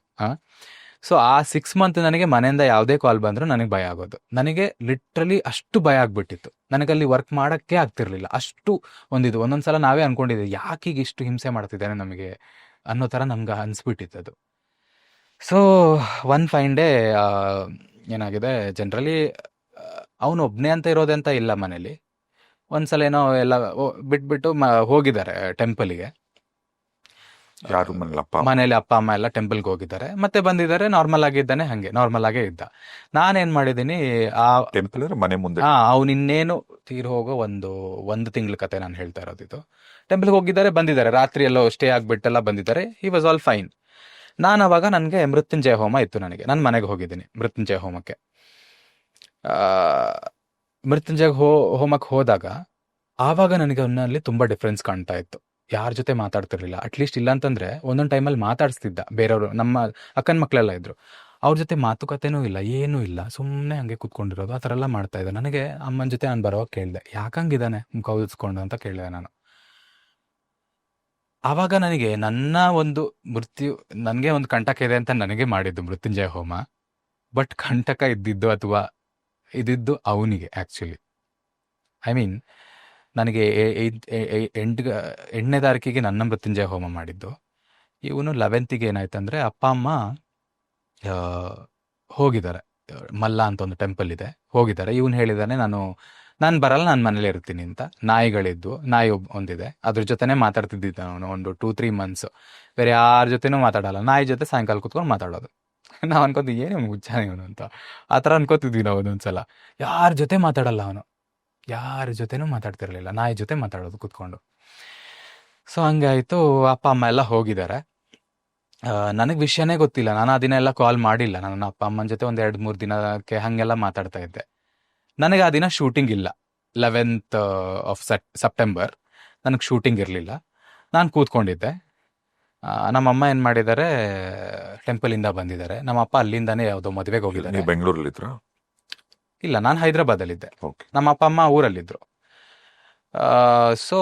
ಸೊ ಆ 6 ಮಂತ್ ನನಗೆ ಮನೆಯಿಂದ ಯಾವುದೇ ಕಾಲ್ ಬಂದರೂ ನನಗೆ ಭಯ ಆಗೋದು. ನನಗೆ ಲಿಟ್ರಲಿ ಅಷ್ಟು ಭಯ ಆಗಿಬಿಟ್ಟಿತ್ತು. ನನಗಲ್ಲಿ ವರ್ಕ್ ಮಾಡೋಕ್ಕೆ ಆಗ್ತಿರ್ಲಿಲ್ಲ, ಅಷ್ಟು ಒಂದೊಂದು ಸಲ ನಾವೇ ಅಂದ್ಕೊಂಡಿದ್ದೀವಿ, ಯಾಕೆ ಈಗ ಇಷ್ಟು ಹಿಂಸೆ ಮಾಡ್ತಿದ್ದಾನೆ ನಮಗೆ ಅನ್ನೋ ಥರ ನಮ್ಗೆ ಅನಿಸ್ಬಿಟ್ಟಿತ್ತು ಅದು. ಸೊ ಒನ್ ಫೈನ್ ಡೇ ಏನಾಗಿದೆ, ಜನರಲಿ ಅವನು ಒಬ್ಬನೇ ಅಂತ ಇರೋದಂತ ಇಲ್ಲ ಮನೇಲಿ. ಒಂದ್ಸಲ ಏನೋ ಎಲ್ಲ ಬಿಟ್ಬಿಟ್ಟು ಹೋಗಿದ್ದಾರೆ ಟೆಂಪಲ್ಗೆ. ಯಾರು ಮನೇಲಪ್ಪ ಮನೇಲಿ ಅಪ್ಪ ಅಮ್ಮ ಎಲ್ಲ ಟೆಂಪಲ್ಗೆ ಹೋಗಿದ್ದಾರೆ, ಮತ್ತೆ ಬಂದಿದ್ದಾರೆ. ನಾರ್ಮಲ್ ಆಗಿದ್ದಾನೆ, ಹಂಗೆ ನಾರ್ಮಲ್ ಆಗೇ ಇದ್ದ. ನಾನೇನ್ ಮಾಡಿದೀನಿ, ಆ ಟೆಂಪಲ್ ಮನೆ ಮುಂದೆ ಅವ್ನು ಇನ್ನೇನು ತೀರ್ ಹೋಗೋ ಒಂದು ತಿಂಗಳ ಕತೆ ನಾನು ಹೇಳ್ತಾ ಇರೋದು ಇದು. ಟೆಂಪಲ್ಗೆ ಹೋಗಿದ್ದಾರೆ, ಬಂದಿದ್ದಾರೆ, ರಾತ್ರಿ ಎಲ್ಲೋ ಸ್ಟೇ ಆಗ್ಬಿಟ್ಟೆಲ್ಲ ಬಂದಿದ್ದಾರೆ. He was all fine. ನಾನು ಅವಾಗ ನನಗೆ ಮೃತ್ಯುಂಜಯ ಹೋಮ ಇತ್ತು, ನನಗೆ ನನ್ನ ಮನೆಗೆ ಹೋಗಿದ್ದೀನಿ ಮೃತ್ಯುಂಜಯ ಹೋಮಕ್ಕೆ. ಮೃತ್ಯುಂಜಯ ಹೋಮಕ್ಕೆ ಹೋದಾಗ ಆವಾಗ ನನಗೆ ಅವನಲ್ಲಿ ತುಂಬಾ ಡಿಫ್ರೆನ್ಸ್ ಕಾಣ್ತಾ ಇತ್ತು. ಯಾರ ಜೊತೆ ಮಾತಾಡ್ತಿರ್ಲಿಲ್ಲ, ಅಟ್ಲೀಸ್ಟ್ ಇಲ್ಲ ಅಂತಂದ್ರೆ ಒಂದೊಂದು ಟೈಮಲ್ಲಿ ಮಾತಾಡಿಸ್ತಿದ್ದ. ಬೇರೆಯವರು ನಮ್ಮ ಅಕ್ಕನ ಮಕ್ಕಳೆಲ್ಲ ಇದ್ರು, ಅವ್ರ ಜೊತೆ ಮಾತುಕತೆನೂ ಇಲ್ಲ, ಏನೂ ಇಲ್ಲ, ಸುಮ್ಮನೆ ಹಂಗೆ ಕೂತ್ಕೊಂಡಿರೋದು, ಆ ಥರ ಎಲ್ಲ ಮಾಡ್ತಾ ಇದ್ದ. ನನಗೆ ಅಮ್ಮನ ಜೊತೆ ನಾನು ಬರೋವಾಗ ಕೇಳಿದೆ, ಯಾಕಂಗಿದ್ದಾನೆ ಮುಖ ಉದಿಸ್ಕೊಂಡು ಅಂತ ಕೇಳಿದೆ ನಾನು. ಆವಾಗ ನನಗೆ ನನ್ನ ಒಂದು ನನಗೆ ಒಂದು ಕಂಟಕ ಇದೆ ಅಂತ ನನಗೆ ಮಾಡಿದ್ದು ಮೃತ್ಯುಂಜಯ ಹೋಮ. ಬಟ್ ಕಂಟಕ ಇದ್ದಿದ್ದು ಅಥವಾ ಇದಿದ್ದು ಅವನಿಗೆ ಆ್ಯಕ್ಚುಲಿ. ಐ ಮೀನ್ ನನಗೆ 8ನೇ ತಾರೀಕಿಗೆ ನನ್ನ ಮೃತ್ಯುಂಜಯ ಹೋಮ ಮಾಡಿದ್ದು. ಇವನು 11ಗೆ ಏನಾಯ್ತಂದ್ರೆ ಅಪ್ಪ ಅಮ್ಮ ಹೋಗಿದ್ದಾರೆ, ಮಲ್ಲ ಅಂತ ಒಂದು ಟೆಂಪಲ್ ಇದೆ, ಹೋಗಿದ್ದಾರೆ. ಇವನು ಹೇಳಿದಾನೆ, ನಾನು ಬರಲ್ಲ, ನಾನು ಮನೇಲಿ ಇರ್ತೀನಿ ಅಂತ. ನಾಯಿಗಳಿದ್ದು, ನಾಯಿ ಒಂದಿದೆ, ಅದ್ರ ಜೊತೆನೇ ಮಾತಾಡ್ತಿದ್ದಿದ್ದ ಅವನು ಒಂದು 2-3 ಮಂತ್ಸ್. ಬೇರೆ ಯಾರ ಜೊತೆನೂ ಮಾತಾಡಲ್ಲ, ನಾಯಿ ಜೊತೆ ಸಾಯಂಕಾಲ ಕೂತ್ಕೊಂಡು ಮಾತಾಡೋದು. ನಾವು ಅನ್ಕೋತೀವಿ ಏನು ಇವನು ಹುಚ್ಚಾನೆ ಇವನು ಅಂತ, ಆ ಥರ ಅನ್ಕೋತಿದ್ವಿ ನಾವು ಒಂದೊಂದ್ಸಲ. ಯಾರ ಜೊತೆ ಮಾತಾಡಲ್ಲ ಅವನು, ಯಾರ ಜೊತೆನೂ ಮಾತಾಡ್ತಿರ್ಲಿಲ್ಲ, ನಾಯಿ ಜೊತೆ ಮಾತಾಡೋದು ಕೂತ್ಕೊಂಡು. ಸೊ ಹಂಗಾಯಿತು. ಅಪ್ಪ ಅಮ್ಮ ಎಲ್ಲ ಹೋಗಿದ್ದಾರೆ. ನನಗೆ ವಿಷಯನೇ ಗೊತ್ತಿಲ್ಲ, ನಾನು ಆ ದಿನ ಎಲ್ಲ ಕಾಲ್ ಮಾಡಿಲ್ಲ. ನನ್ನ ಅಪ್ಪ ಅಮ್ಮನ ಜೊತೆ ಒಂದು 2-3 ದಿನಕ್ಕೆ ಹಾಗೆಲ್ಲ ಮಾತಾಡ್ತಾ ಇದ್ದೆ. ನನಗೆ ಆ ದಿನ ಶೂಟಿಂಗ್ ಇಲ್ಲ, 11th of ಸೆಪ್ಟೆಂಬರ್ ನನಗೆ ಶೂಟಿಂಗ್ ಇರಲಿಲ್ಲ. ನಾನು ಕೂತ್ಕೊಂಡಿದ್ದೆ. ನಮ್ಮಮ್ಮ ಏನು ಮಾಡಿದ್ದಾರೆ, ಟೆಂಪಲಿಂದ ಬಂದಿದ್ದಾರೆ. ನಮ್ಮಪ್ಪ ಅಲ್ಲಿಂದಾನೇ ಯಾವುದೋ ಮದುವೆಗೆ ಹೋಗಿದ್ದಾರೆ. ಬೆಂಗಳೂರಲ್ಲಿದ್ರ? ಇಲ್ಲ, ನಾನು ಹೈದರಾಬಾದಲ್ಲಿದ್ದೆ, ಓಕೆ. ನಮ್ಮ ಅಪ್ಪ ಅಮ್ಮ ಊರಲ್ಲಿದ್ದರು. ಸೊ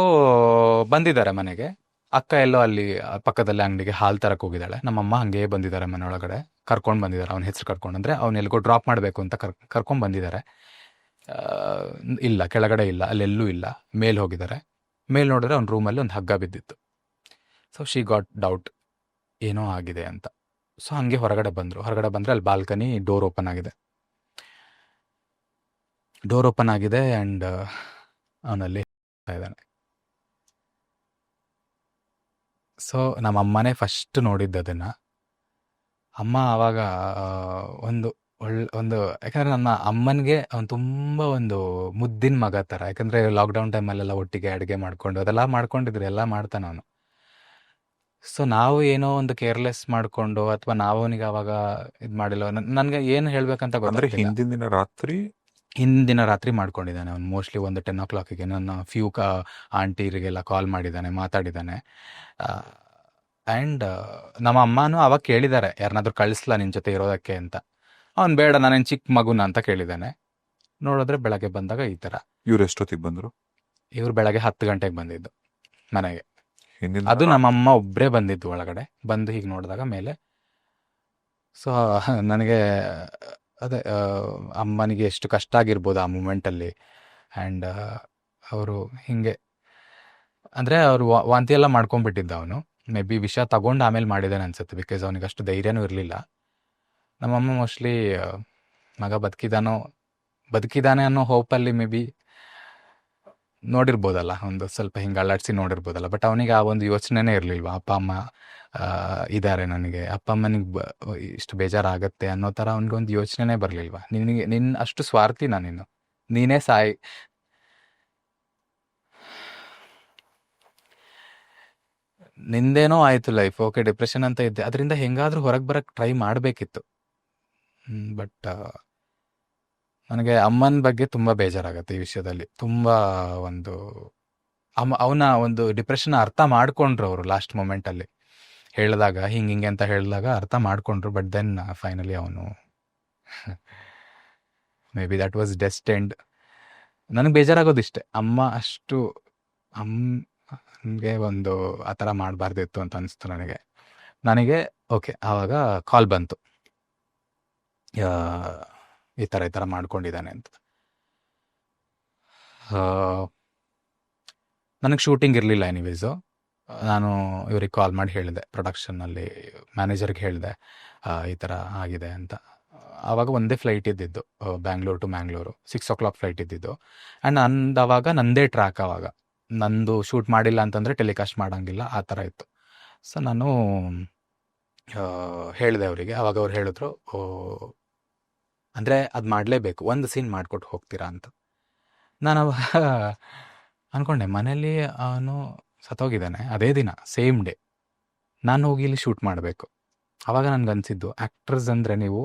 ಬಂದಿದ್ದಾರೆ ಮನೆಗೆ. ಅಕ್ಕ ಎಲ್ಲೋ ಅಲ್ಲಿ ಪಕ್ಕದಲ್ಲೇ ಅಂಗಡಿಗೆ ಹಾಲು ತರಕ್ಕೆ ಹೋಗಿದ್ದಾಳೆ. ನಮ್ಮಮ್ಮ ಹಂಗೆ ಬಂದಿದ್ದಾರೆ ಮನೆಯೊಳಗಡೆ, ಕರ್ಕೊಂಡು ಬಂದಿದ್ದಾರೆ. ಅವನ ಹೆಸರು ಕರ್ಕೊಂಡು, ಅಂದರೆ ಅವ್ನು ಎಲ್ಗೋ ಡ್ರಾಪ್ ಮಾಡಬೇಕು ಅಂತ ಕರ್ಕೊಂಡು ಬಂದಿದ್ದಾರೆ. ಇಲ್ಲ, ಕೆಳಗಡೆ ಇಲ್ಲ, ಅಲ್ಲೆಲ್ಲೂ ಇಲ್ಲ. ಮೇಲೆ ಹೋಗಿದ್ದಾರೆ. ಮೇಲೆ ನೋಡಿದ್ರೆ ಅವ್ನ ರೂಮಲ್ಲಿ ಒಂದು ಹಗ್ಗ ಬಿದ್ದಿತ್ತು. ಸೊ ಶಿ ಗಾಟ್ ಡೌಟ್, ಏನೋ ಆಗಿದೆ ಅಂತ. ಸೊ ಹಂಗೆ ಹೊರಗಡೆ ಬಂದರು. ಹೊರಗಡೆ ಬಂದರೆ ಅಲ್ಲಿ ಬಾಲ್ಕನಿ ಡೋರ್ ಓಪನ್ ಆಗಿದೆ. ಡೋರ್ ಓಪನ್ ಆಗಿದೆ ಆ್ಯಂಡ್ ಅವನಲ್ಲಿ ಇದ್ದಾನೆ. ಸೊ ನಮ್ಮ ಅಮ್ಮನೇ ಫಸ್ಟ್ ನೋಡಿದ್ದು ಅದನ್ನು. ಅಮ್ಮ ಆವಾಗ ಒಂದು ಯಾಕಂದರೆ ನನ್ನ ಅಮ್ಮನಿಗೆ ಅವ್ನು ತುಂಬ ಒಂದು ಮುದ್ದಿನ ಮಗ ಥರ. ಯಾಕಂದರೆ ಲಾಕ್ಡೌನ್ ಟೈಮಲ್ಲೆಲ್ಲ ಒಟ್ಟಿಗೆ ಅಡುಗೆ ಮಾಡಿಕೊಂಡು ಅದೆಲ್ಲ ಮಾಡ್ಕೊಂಡಿದ್ರು, ಎಲ್ಲ ಮಾಡ್ತಾನೆ ಅವನು. ಸೊ ನಾವು ಏನೋ ಒಂದು ಕೇರ್ಲೆಸ್ ಮಾಡಿಕೊಂಡು, ಅಥವಾ ನಾವು ಅವನಿಗೆ ಅವಾಗ ಇದು ಮಾಡಿಲ್ಲ. ನನಗೆ ಏನು ಹೇಳಬೇಕಂತ ಗೊತ್ತಾಗ್ತಿಲ್ಲ. ಹಿಂದಿನ ರಾತ್ರಿ ಮಾಡ್ಕೊಂಡಿದ್ದಾನೆ ಅವನು. ಮೋಸ್ಟ್ಲಿ ಒಂದು 10 o'clockಗೆ ನನ್ನ ಫ್ಯೂ ಆಂಟಿರಿಗೆಲ್ಲ ಕಾಲ್ ಮಾಡಿದ್ದಾನೆ, ಮಾತಾಡಿದ್ದಾನೆ. ಆ್ಯಂಡ್ ನಮ್ಮ ಅಮ್ಮನೂ ಅವಾಗ ಕೇಳಿದ್ದಾರೆ, ಯಾರನ್ನಾದ್ರೂ ಕಳಿಸ್ಲಾ ನಿನ್ನ ಜೊತೆ ಇರೋದಕ್ಕೆ ಅಂತ. ಅವ್ನು ಬೇಡ, ನಾನೇನು ಚಿಕ್ಕ ಮಗುನ ಅಂತ ಕೇಳಿದ್ದಾನೆ. ನೋಡಿದ್ರೆ ಬೆಳಗ್ಗೆ ಬಂದಾಗ ಈ ಥರ. ಇವ್ರು ಎಷ್ಟೊತ್ತಿಗೆ ಬಂದರು? ಇವ್ರು ಬೆಳಗ್ಗೆ 10 ಗಂಟೆಗೆ ಬಂದಿದ್ದು ಮನೆಗೆ. ಹಿಂದಿನ ಅದು ನಮ್ಮಮ್ಮ ಒಬ್ಬರೇ ಬಂದಿದ್ದು ಒಳಗಡೆ. ಬಂದು ಹೀಗೆ ನೋಡಿದಾಗ ಮೇಲೆ. ಸೊ ನನಗೆ ಅದೇ ಅಮ್ಮನಿಗೆ ಎಷ್ಟು ಕಷ್ಟ ಆಗಿರ್ಬೋದು ಆ ಮೂಮೆಂಟಲ್ಲಿ. ಆ್ಯಂಡ್ ಅವರು ಹೀಗೆ ಅಂದರೆ ಅವರು ವಾಂತಿ ಎಲ್ಲ ಮಾಡ್ಕೊಂಡ್ಬಿಟ್ಟಿದ್ದ ಅವನು. ಮೇ ಬಿ ವಿಷ ತಗೊಂಡು ಆಮೇಲೆ ಮಾಡಿದ್ದಾನೆ ಅನ್ಸುತ್ತೆ, ಬಿಕಾಸ್ ಅವನಿಗೆ ಅಷ್ಟು ಧೈರ್ಯನೂ ಇರಲಿಲ್ಲ. ನಮ್ಮಮ್ಮ ಮೋಸ್ಟ್ಲಿ ಮಗ ಬದುಕಿದ್ದಾನೆ ಅನ್ನೋ ಹೋಪಲ್ಲಿ ಮೇ ಬಿ ನೋಡಿರ್ಬೋದಲ್ಲ, ಒಂದು ಸ್ವಲ್ಪ ಹಿಂಗೆ ಅಲ್ಲಾಡಿಸಿ ನೋಡಿರ್ಬೋದಲ್ಲ. ಬಟ್ ಅವನಿಗೆ ಆ ಒಂದು ಯೋಚನೆನೇ ಇರಲಿಲ್ವ, ಅಪ್ಪ ಅಮ್ಮ ಇದ್ದಾರೆ ನನಗೆ, ಅಪ್ಪ ಅಮ್ಮನಿಗೆ ಇಷ್ಟು ಬೇಜಾರಾಗತ್ತೆ ಅನ್ನೋ ಥರ ಅವ್ನಿಗೊಂದು ಯೋಚನೆನೇ ಬರಲಿಲ್ವ. ನಿನ್ನ ಅಷ್ಟು ಸ್ವಾರ್ಥಿ ನಾನಿನ್ನು, ನೀನೇ ಸಾಯಿ. ನಿಂದೇನೋ ಆಯಿತು ಲೈಫ್, ಓಕೆ, ಡಿಪ್ರೆಷನ್ ಅಂತ ಇದ್ದೆ, ಅದರಿಂದ ಹೆಂಗಾದರೂ ಹೊರಗೆ ಬರೋಕ್ಕೆ ಟ್ರೈ ಮಾಡಬೇಕಿತ್ತು. ಬಟ್ ನನಗೆ ಅಮ್ಮನ ಬಗ್ಗೆ ತುಂಬ ಬೇಜಾರಾಗತ್ತೆ ಈ ವಿಷಯದಲ್ಲಿ. ತುಂಬ ಒಂದು ಅವನ ಒಂದು ಡಿಪ್ರೆಷನ್ ಅರ್ಥ ಮಾಡ್ಕೊಂಡ್ರು ಅವರು ಲಾಸ್ಟ್ ಮೂಮೆಂಟಲ್ಲಿ ಹೇಳಿದಾಗ, ಹಿಂಗೆ ಅಂತ ಹೇಳಿದಾಗ ಅರ್ಥ ಮಾಡ್ಕೊಂಡ್ರು. ಬಟ್ ದೆನ್ ಫೈನಲಿ ಅವನು ಮೇ ಬಿ ದಟ್ ವಾಸ್ ಡೆಸ್ಟೆಂಡ್. ನನಗೆ ಬೇಜಾರಾಗೋದಿಷ್ಟೇ, ಅಮ್ಮ ಅಷ್ಟು ನಮಗೆ ಒಂದು ಆ ಥರ ಮಾಡಬಾರ್ದಿತ್ತು ಅಂತ ಅನಿಸ್ತು ನನಗೆ. ಓಕೆ, ಆವಾಗ ಕಾಲ್ ಬಂತು, ಈ ಥರ ಮಾಡ್ಕೊಂಡಿದ್ದಾನೆ ಅಂತ. ನನಗೆ ಶೂಟಿಂಗ್ ಇರಲಿಲ್ಲ ಎನಿವೇಸು. ನಾನು ಇವ್ರಿಗೆ ಕಾಲ್ ಮಾಡಿ ಹೇಳಿದೆ, ಪ್ರೊಡಕ್ಷನ್ನಲ್ಲಿ ಮ್ಯಾನೇಜರ್ಗೆ ಹೇಳಿದೆ, ಈ ಥರ ಆಗಿದೆ ಅಂತ. ಆವಾಗ ಒಂದೇ ಫ್ಲೈಟ್ ಇದ್ದಿದ್ದು, Bangalore to Mangalore 6 o'clock flight ಇದ್ದಿದ್ದು. ಆ್ಯಂಡ್ ನಂದು ನಂದೇ ಟ್ರ್ಯಾಕ್ ಆವಾಗ. ನಂದು ಶೂಟ್ ಮಾಡಿಲ್ಲ ಅಂತಂದರೆ ಟೆಲಿಕಾಸ್ಟ್ ಮಾಡೋಂಗಿಲ್ಲ, ಆ ಥರ ಇತ್ತು. ಸೊ ನಾನು ಹೇಳಿದೆ ಅವರಿಗೆ. ಆವಾಗ ಅವ್ರು ಹೇಳಿದ್ರು, ಅಂದರೆ ಅದು ಮಾಡಲೇಬೇಕು, ಒಂದು ಸೀನ್ ಮಾಡಿಕೊಟ್ಟು ಹೋಗ್ತೀರಾ ಅಂತ. ನಾನು ಅವಾಗ ಅಂದ್ಕೊಂಡೆ, ಮನೇಲಿ ಅವನು ಸತ್ತೋಗಿದ್ದಾನೆ, ಅದೇ ದಿನ ಸೇಮ್ ಡೇ ನಾನು ಹೋಗಿ ಇಲ್ಲಿ ಶೂಟ್ ಮಾಡಬೇಕು. ಆವಾಗ ನನಗನ್ಸಿದ್ದು, ಆ್ಯಕ್ಟ್ರಸ್ ಅಂದರೆ ನೀವು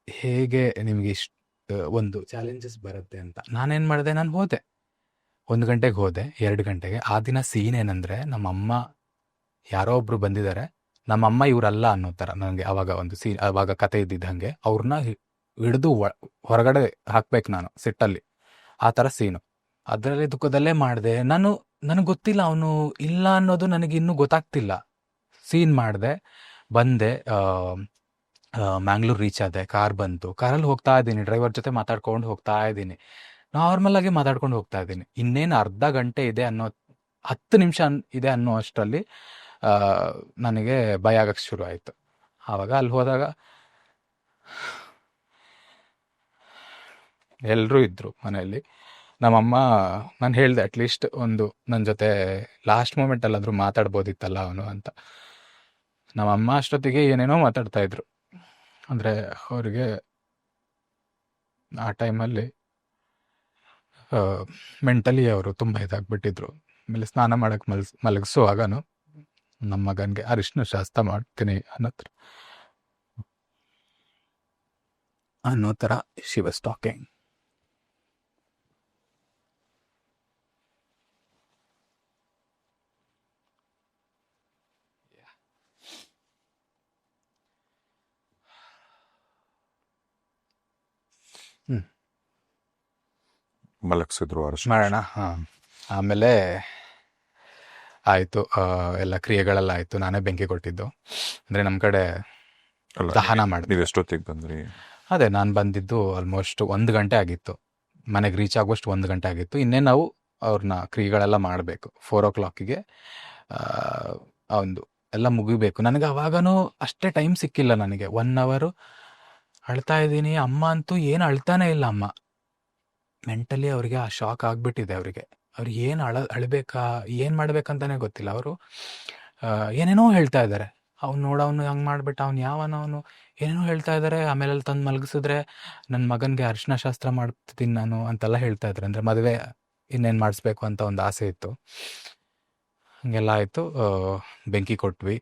ಹೇಗೆ ನಿಮಗೆ ಇಷ್ಟು ಒಂದು ಚಾಲೆಂಜಸ್ ಬರುತ್ತೆ ಅಂತ. ನಾನೇನು ಮಾಡಿದೆ, ನಾನು ಹೋದೆ 1 ಗಂಟೆಗೆ ಹೋದೆ, 2 ಗಂಟೆಗೆ. ಆ ದಿನ ಸೀನ್ ಏನಂದರೆ, ನಮ್ಮಮ್ಮ ಯಾರೋ ಒಬ್ಬರು ಬಂದಿದ್ದಾರೆ, ನಮ್ಮಮ್ಮ ಇವರಲ್ಲ ಅನ್ನೋ ಥರ ನನಗೆ ಆವಾಗ ಒಂದು ಸೀನ್, ಆವಾಗ ಕತೆ ಇದ್ದಿದ್ದಂಗೆ ಅವ್ರನ್ನ ಹಿಡಿದು ಹೊರಗಡೆ ಹಾಕ್ಬೇಕು ನಾನು ಸಿಟ್ಟಲ್ಲಿ, ಆ ಥರ ಸೀನು. ಅದರಲ್ಲಿ ದುಃಖದಲ್ಲೇ ಮಾಡಿದೆ. ನನಗೆ ಗೊತ್ತಿಲ್ಲ ಅವನು ಇಲ್ಲ ಅನ್ನೋದು, ನನಗೆ ಇನ್ನೂ ಗೊತ್ತಾಗ್ತಿಲ್ಲ. ಸೀನ್ ಮಾಡಿದೆ, ಬಂದೆ, ಮ್ಯಾಂಗ್ಳೂರ್ ರೀಚ್ ಆದೆ. ಕಾರ್ ಬಂತು, ಕಾರಲ್ಲಿ ಹೋಗ್ತಾ ಇದ್ದೀನಿ, ಡ್ರೈವರ್ ಜೊತೆ ಮಾತಾಡ್ಕೊಂಡು ಹೋಗ್ತಾ ಇದ್ದೀನಿ, ನಾರ್ಮಲಾಗಿ ಮಾತಾಡ್ಕೊಂಡು ಹೋಗ್ತಾ ಇದ್ದೀನಿ. ಇನ್ನೇನು ಅರ್ಧ ಗಂಟೆ ಇದೆ ಅನ್ನೋ, 10 ನಿಮಿಷ ಇದೆ ಅನ್ನೋ ಅಷ್ಟರಲ್ಲಿ ನನಗೆ ಭಯ ಆಗಕ್ಕೆ ಶುರು ಆಯಿತು. ಆವಾಗ ಅಲ್ಲಿ ಹೋದಾಗ ಎಲ್ಲರೂ ಇದ್ದರು ಮನೆಯಲ್ಲಿ. ನಮ್ಮಮ್ಮ, ನಾನು ಹೇಳಿದೆ ಅಟ್ಲೀಸ್ಟ್ ಒಂದು ನನ್ನ ಜೊತೆ ಲಾಸ್ಟ್ ಮೂಮೆಂಟಲ್ಲಾದರೂ ಮಾತಾಡ್ಬೋದಿತ್ತಲ್ಲ ಅವನು ಅಂತ. ನಮ್ಮಮ್ಮ ಅಷ್ಟೊತ್ತಿಗೆ ಏನೇನೋ ಮಾತಾಡ್ತಾಯಿದ್ರು. ಅಂದರೆ ಅವರಿಗೆ ಆ ಟೈಮಲ್ಲಿ ಮೆಂಟಲಿ ಅವರು ತುಂಬ ಇದಾಗ್ಬಿಟ್ಟಿದ್ರು. ಆಮೇಲೆ ಸ್ನಾನ ಮಾಡೋಕ್ಕೆ ಮಲಗಿಸುವಾಗನು ನಮ್ಮ ಮಗನಿಗೆ ಅರಿಶಿನ ಶಾಸ್ತ್ರ ಮಾಡ್ತೀನಿ ಅನ್ನೋ ಥರ ಶಿ ವಾಸ್ ಟಾಕಿಂಗ್. ಮಲಗಿಸಿದ್ರು ಅರಶಿನ. ಮಾಡೋಣ. ಹಾಂ, ಆಮೇಲೆ ಆಯಿತು, ಎಲ್ಲ ಕ್ರಿಯೆಗಳೆಲ್ಲ ಆಯಿತು. ನಾನೇ ಬೆಂಕಿ ಕೊಟ್ಟಿದ್ದು. ಅಂದರೆ ನಮ್ಮ ಕಡೆ ಅಲ್ಲ, ದಹನ ಮಾಡಿದ್ವಿ. ನೀವು ಎಷ್ಟೊತ್ತಿಗೆ ಬಂದ್ರಿ? ಅದೇ ನಾನು ಬಂದಿದ್ದು ಆಲ್ಮೋಸ್ಟ್ 1 ಗಂಟೆ ಆಗಿತ್ತು. ಮನೆಗೆ ರೀಚ್ ಆಗುವಷ್ಟು 1 ಗಂಟೆ ಆಗಿತ್ತು. ಇನ್ನೇ ನಾವು ಅವ್ರನ್ನ ಕ್ರಿಯೆಗಳೆಲ್ಲ ಮಾಡಬೇಕು. 4 o'clockಗೆ ಒಂದು ಎಲ್ಲ ಮುಗಿಬೇಕು. ನನಗೆ ಅವಾಗನೂ ಅಷ್ಟೇ ಟೈಮ್ ಸಿಕ್ಕಿಲ್ಲ ನನಗೆ. 1 hour ಅಳ್ತಾ ಇದ್ದೀನಿ. ಅಮ್ಮ ಅಂತೂ ಏನು ಅಳ್ತಾನೆ ಇಲ್ಲ. ಅಮ್ಮ ಮೆಂಟಲಿ ಅವ್ರಿಗೆ ಆ ಶಾಕ್ ಆಗಿಬಿಟ್ಟಿದೆ. ಅವ್ರಿಗೆ ಏನು ಅಳಬೇಕಾ, ಏನು ಮಾಡ್ಬೇಕಂತಾನೆ ಗೊತ್ತಿಲ್ಲ. ಅವರು ಏನೇನೋ ಹೇಳ್ತಾ ಇದ್ದಾರೆ. ಅವ್ನು ಹಂಗೆ ಮಾಡಿಬಿಟ್ಟ, ಅವ್ನು ಯಾವನವನು, ಏನೇನೋ ಹೇಳ್ತಾ ಇದ್ದಾರೆ. ಆಮೇಲೆ ಅಲ್ಲಿ ತಂದು ಮಲಗಿಸಿದ್ರೆ ನನ್ನ ಮಗನಿಗೆ ಅರಿಶಿನ ಶಾಸ್ತ್ರ ಮಾಡ್ತೀನಿ ನಾನು ಅಂತೆಲ್ಲ ಹೇಳ್ತಾ ಇದ್ದಾರೆ. ಅಂದರೆ ಮದುವೆ ಇನ್ನೇನು ಮಾಡಿಸ್ಬೇಕು ಅಂತ ಒಂದು ಆಸೆ ಇತ್ತು. ಹಾಗೆಲ್ಲ ಆಯಿತು. ಬೆಂಕಿ ಕೊಟ್ವಿ.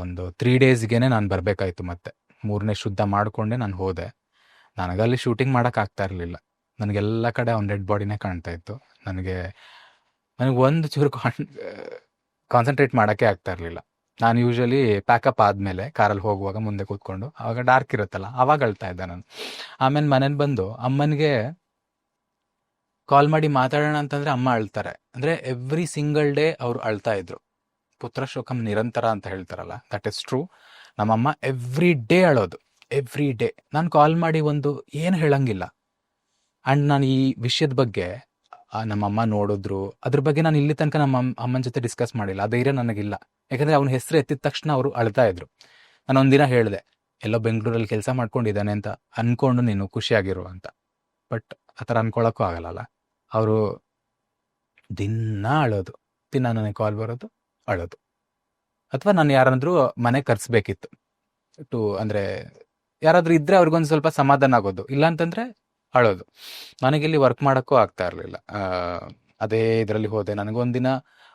ಒಂದು 3 daysಗೆ ನಾನು ಬರಬೇಕಾಯ್ತು. ಮತ್ತೆ 3ನೇ ಶುದ್ಧ ಮಾಡಿಕೊಂಡೆ ನಾನು ಹೋದೆ. ನನಗಲ್ಲಿ ಶೂಟಿಂಗ್ ಮಾಡೋಕ್ಕಾಗ್ತಾ ಇರಲಿಲ್ಲ. ನನಗೆಲ್ಲ ಕಡೆ ಅವ್ನ ಡೆಡ್ ಬಾಡಿನೇ ಕಾಣ್ತಾ ಇತ್ತು. ನನಗೆ ಒಂದು ಚೂರು ಕಾನ್ಸಂಟ್ರೇಟ್ ಮಾಡೋಕ್ಕೆ ಆಗ್ತಾ ಇರಲಿಲ್ಲ. ನಾನು ಯೂಶ್ವಲಿ ಪ್ಯಾಕಪ್ ಆದಮೇಲೆ ಕಾರಲ್ಲಿ ಹೋಗುವಾಗ ಮುಂದೆ ಕೂತ್ಕೊಂಡು, ಆವಾಗ ಡಾರ್ಕ್ ಇರುತ್ತಲ್ಲ, ಆವಾಗ ಅಳ್ತಾ ಇದ್ದೆ ನಾನು. ಆಮೇಲೆ ಮನೇಲಿ ಬಂದು ಅಮ್ಮನಿಗೆ ಕಾಲ್ ಮಾಡಿ ಮಾತಾಡೋಣ ಅಂತಂದರೆ ಅಮ್ಮ ಅಳ್ತಾರೆ. ಅಂದರೆ ಎವ್ರಿ ಸಿಂಗಲ್ ಡೇ ಅವರು ಅಳ್ತಾ ಇದ್ರು. ಪುತ್ರ ಶೋಕಂ ನಿರಂತರ ಅಂತ ಹೇಳ್ತಾರಲ್ಲ, ದಟ್ ಇಸ್ ಟ್ರೂ. ನಮ್ಮಮ್ಮ ಎವ್ರಿ ಡೇ ಅಳೋದು, ಎವ್ರಿ ಡೇ. ನಾನು ಕಾಲ್ ಮಾಡಿ ಒಂದು ಏನು ಹೇಳಂಗಿಲ್ಲ. ಆ್ಯಂಡ್ ನಾನು ಈ ವಿಷಯದ ಬಗ್ಗೆ ನಮ್ಮಮ್ಮ ನೋಡಿದ್ರು, ಅದ್ರ ಬಗ್ಗೆ ನಾನು ಇಲ್ಲಿ ತನಕ ನಮ್ಮ ಅಮ್ಮನ ಜೊತೆ ಡಿಸ್ಕಸ್ ಮಾಡಿಲ್ಲ. ಆ ಧೈರ್ಯ ನನಗಿಲ್ಲ. ಯಾಕಂದರೆ ಅವನ ಹೆಸರು ಎತ್ತಿದ ತಕ್ಷಣ ಅವರು ಅಳ್ತಾ ಇದ್ರು. ನಾನು ಒಂದಿನ ಹೇಳಿದೆ, ಎಲ್ಲೋ ಬೆಂಗಳೂರಲ್ಲಿ ಕೆಲಸ ಮಾಡ್ಕೊಂಡಿದ್ದಾನೆ ಅಂತ ಅಂದ್ಕೊಂಡು ನೀನು ಖುಷಿಯಾಗಿರು ಅಂತ. ಬಟ್ ಆ ಥರ ಅಂದ್ಕೊಳ್ಳೋಕ್ಕೂ ಆಗಲ್ಲ. ಅವರು ದಿನ ಅಳೋದು, ದಿನ ನನಗೆ ಕಾಲ್ ಬರೋದು, ಅಳೋದು. ಅಥವಾ ನಾನು ಯಾರಾದ್ರೂ ಮನೆ ಕರೆಸ್ಬೇಕಿತ್ತು ಅಂದರೆ ಯಾರಾದರೂ ಇದ್ದರೆ ಅವ್ರಿಗೊಂದು ಸ್ವಲ್ಪ ಸಮಾಧಾನ ಆಗೋದು. ಇಲ್ಲಾಂತಂದರೆ ಅಳೋದು. ನನಗಿಲ್ಲಿ ವರ್ಕ್ ಮಾಡೋಕ್ಕೂ ಆಗ್ತಾ ಇರಲಿಲ್ಲ. ಅದೇ ಇದರಲ್ಲಿ ಹೋದೆ. ನನಗೊಂದಿನ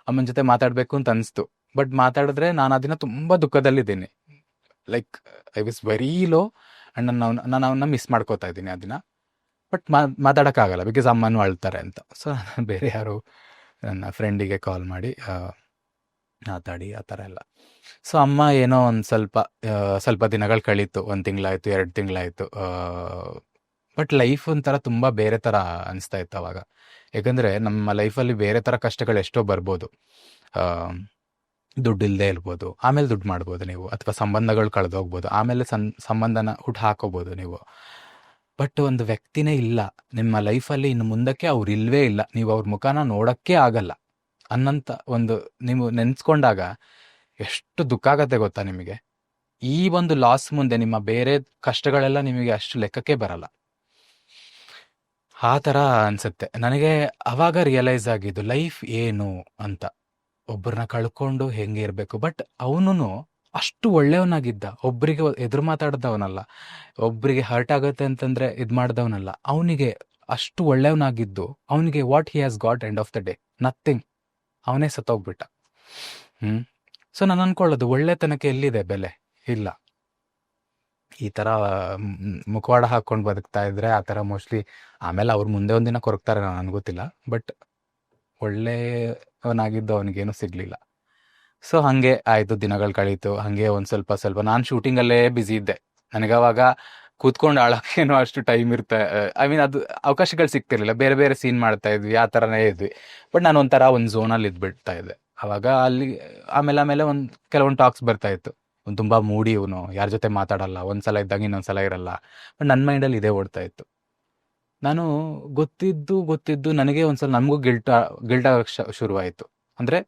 ಅಮ್ಮನ ಜೊತೆ ಮಾತಾಡಬೇಕು ಅಂತ ಅನಿಸ್ತು. ಬಟ್ ಮಾತಾಡಿದ್ರೆ ನಾನು ಆ ದಿನ ತುಂಬ ದುಃಖದಲ್ಲಿದ್ದೀನಿ. Like I was very low. And ನಾನು ಅವನ್ನ ಮಿಸ್ ಮಾಡ್ಕೋತಾ ಇದ್ದೀನಿ ಆ ದಿನ. ಬಟ್ ಮಾತಾಡೋಕ್ಕಾಗಲ್ಲ, ಬಿಕಾಸ್ ಅಮ್ಮನೂ ಅಳ್ತಾರೆ ಅಂತ. ಸೊ ನಾನು ಬೇರೆ ಯಾರು ನನ್ನ ಫ್ರೆಂಡಿಗೆ ಕಾಲ್ ಮಾಡಿ ಮಾತಾಡಿ ಆ ಥರ ಎಲ್ಲ. ಸೊ ಅಮ್ಮ ಏನೋ ಒಂದು ಸ್ವಲ್ಪ ದಿನಗಳು ಕಳೀತು. 1 ತಿಂಗಳಾಯಿತು, 2 ತಿಂಗಳಾಯಿತು. ಬಟ್ ಲೈಫ್ ಒಂಥರ ತುಂಬ ಬೇರೆ ಥರ ಅನಿಸ್ತಾ ಇತ್ತು ಅವಾಗ. ಯಾಕಂದರೆ ನಮ್ಮ ಲೈಫಲ್ಲಿ ಬೇರೆ ಥರ ಕಷ್ಟಗಳು ಎಷ್ಟೋ ಬರ್ಬೋದು. ದುಡ್ಡು ಇಲ್ಲದೆ ಇರ್ಬೋದು, ಆಮೇಲೆ ದುಡ್ಡು ಮಾಡ್ಬೋದು ನೀವು, ಅಥವಾ ಸಂಬಂಧಗಳು ಕಳೆದೋಗ್ಬೋದು, ಆಮೇಲೆ ಸಂಬಂಧನ ಹುಟ್ಟು ಹಾಕೋಬೋದು ನೀವು. ಬಟ್ ಒಂದು ವ್ಯಕ್ತಿನೇ ಇಲ್ಲ ನಿಮ್ಮ ಲೈಫಲ್ಲಿ ಇನ್ನು ಮುಂದಕ್ಕೆ, ಅವ್ರು ಇಲ್ಲವೇ ಇಲ್ಲ, ನೀವು ಅವ್ರ ಮುಖನ ನೋಡೋಕ್ಕೆ ಆಗಲ್ಲ ಅನ್ನಂಥ ಒಂದು ನೀವು ನೆನೆಸ್ಕೊಂಡಾಗ ಎಷ್ಟು ದುಃಖ ಆಗತ್ತೆ ಗೊತ್ತಾ ನಿಮಗೆ? ಈ ಒಂದು ಲಾಸ್ ಮುಂದೆ ನಿಮ್ಮ ಬೇರೆ ಕಷ್ಟಗಳೆಲ್ಲ ನಿಮಗೆ ಅಷ್ಟು ಲೆಕ್ಕಕ್ಕೆ ಬರಲ್ಲ. ಆ ಥರ ಅನ್ಸುತ್ತೆ ನನಗೆ. ಅವಾಗ ರಿಯಲೈಸ್ ಆಗಿದ್ದು ಲೈಫ್ ಏನು ಅಂತ. ಒಬ್ಬರನ್ನ ಕಳ್ಕೊಂಡು ಹೆಂಗೆ ಇರಬೇಕು. ಬಟ್ ಅವನು ಅಷ್ಟು ಒಳ್ಳೆಯವನಾಗಿದ್ದ. ಒಬ್ಬರಿಗೆ ಎದುರು ಮಾತಾಡ್ದವನಲ್ಲ, ಒಬ್ಬರಿಗೆ ಹರ್ಟ್ ಆಗುತ್ತೆ ಅಂತಂದ್ರೆ ಇದು ಮಾಡ್ದವನಲ್ಲ. ಅವನಿಗೆ ಅಷ್ಟು ಒಳ್ಳೆಯವನಾಗಿದ್ದು ಅವನಿಗೆ what he has got end of the day nothing. ಅವನೇ ಸತ್ತೋಗ್ಬಿಟ್ಟ. ಸೊ ನಾನು ಅನ್ಕೊಳ್ಳೋದು ಒಳ್ಳೆತನಕ್ಕೆ ಎಲ್ಲಿದೆ ಬೆಲೆ? ಇಲ್ಲ. ಈ ಥರ ಮುಖವಾಡ ಹಾಕ್ಕೊಂಡು ಬದುಕ್ತಾ ಇದ್ರೆ ಆ ಥರ ಮೋಸ್ಟ್ಲಿ ಆಮೇಲೆ ಅವ್ರು ಮುಂದೆ ಒಂದಿನ ಕೊರಗ್ತಾರೆ, ನನಗೆ ಗೊತ್ತಿಲ್ಲ. ಬಟ್ ಒಳ್ಳೆಯವನಾಗಿದ್ದು ಅವನಿಗೇನು ಸಿಗಲಿಲ್ಲ. ಸೊ ಹಾಗೆ ಆಯಿತು, ದಿನಗಳು ಕಳೀತು. ಹಾಗೆ ಒಂದು ಸ್ವಲ್ಪ ಸ್ವಲ್ಪ ನಾನು ಶೂಟಿಂಗಲ್ಲೇ ಬ್ಯುಸಿ ಇದ್ದೆ. ನನಗೆ ಅವಾಗ ಕೂತ್ಕೊಂಡು ಆಳೋಕ್ಕೇನೋ ಅಷ್ಟು ಟೈಮ್ ಐ ಮೀನ್ ಅದು ಅವಕಾಶಗಳು ಸಿಗ್ತಿರ್ಲಿಲ್ಲ. ಬೇರೆ ಬೇರೆ ಸೀನ್ ಮಾಡ್ತಾ ಇದ್ವಿ, ಆ ಥರನೇ ಇದ್ವಿ. ಬಟ್ ನಾನು ಒಂಥರ ಒಂದು ಝೋನಲ್ಲಿ ಇದ್ಬಿಡ್ತಾ ಇದ್ದೆ ಅವಾಗ. ಅಲ್ಲಿ ಆಮೇಲೆ ಕೆಲವೊಂದು ಟಾಕ್ಸ್ ಬರ್ತಾ ಇತ್ತು. ಒಂದು ತುಂಬ ಮೂಡಿ, ಇವನು ಯಾರ ಜೊತೆ ಮಾತಾಡಲ್ಲ, ಒಂದ್ಸಲ ಇದ್ದಾಗ ಇನ್ನೊಂದ್ಸಲ ಇರಲ್ಲ. ಬಟ್ ನನ್ನ ಮೈಂಡಲ್ಲಿ ಇದೇ ಓಡ್ತಾ ಇತ್ತು. ನಾನು ಗೊತ್ತಿದ್ದು ನನಗೆ ಒಂದ್ಸಲ ನಮಗೂ ಗಿಲ್ಟ್ ಆಗಕ್ಕೆ ಶುರುವಾಯಿತು. ಅಂದರೆ